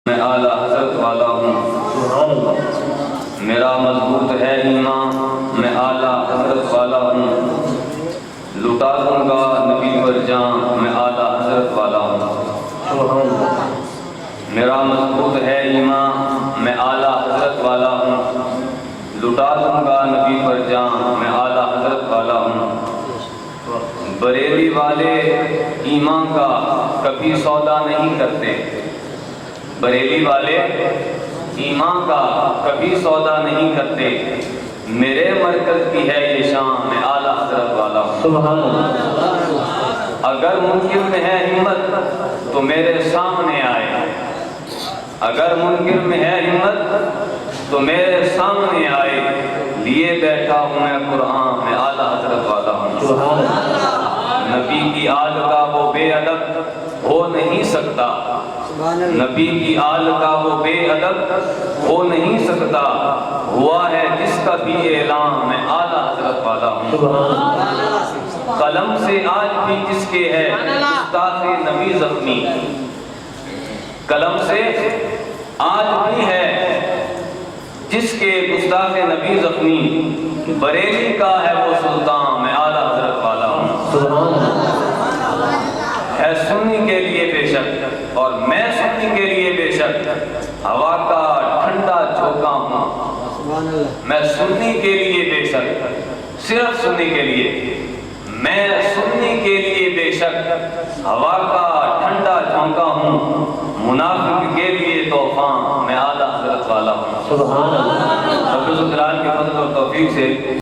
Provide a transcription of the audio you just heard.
میں اعلیٰ حضرت والا ہوں، میرا مضبوط ہے ایمان، میں اعلیٰ حضرت والا ہوں، لٹا دوں گا نبی پر جان، میں اعلیٰ حضرت والا ہوں، میرا مضبوط ہے ایمان، میں اعلیٰ حضرت والا ہوں، لٹا دوں گا نبی پر جان، میں اعلیٰ حضرت والا ہوں۔ بریلی والے ایمان کا کبھی سودا نہیں کرتے، بریلی والے ایمان کا کبھی سودا نہیں کرتے، میرے مرکز کی ہے یہ شان، میں اعلیٰ حضرت والا ہوں۔ سبحان اللہ۔ اگر منکر میں ہے ہمت تو میرے سامنے آئے، اگر منکر میں ہے ہمت تو میرے سامنے آئے، لیے بیٹھا ہوں میں قرآن، میں اعلیٰ حضرت والا ہوں۔ سبحان اللہ۔ نبی کی آل کا وہ بے ادب ہو نہیں سکتا، نبی کی آل کا وہ بے ادب ہو نہیں سکتا، ہوا ہے جس کا بھی اعلان، میں اعلیٰ حضرت والا ہوں۔ قلم سے آج بھی جس کے ہے گستاخ نبی زخمی، قلم سے آج بھی ہے جس کے گستاخ نبی زخمی، بریلی کا ہے وہ سلطان، میں اعلیٰ حضرت والا ہوں۔ ہے سنی کے لیے بے شک اور میں سنی کے لیے بے شک، ہوا کا ٹھنڈا جھونکا ہوں، میں سنی کے لیے بے شک، صرف سنی کے لیے، میں سنی کے لیے بے شک، ہوا کا ٹھنڈا جھونکا ہوں، منافق کے لیے طوفان، میں اعلیٰ حضرت والا ہوں۔ سبحان اللہ۔ رب العالمین کے فضل اور توفیق سے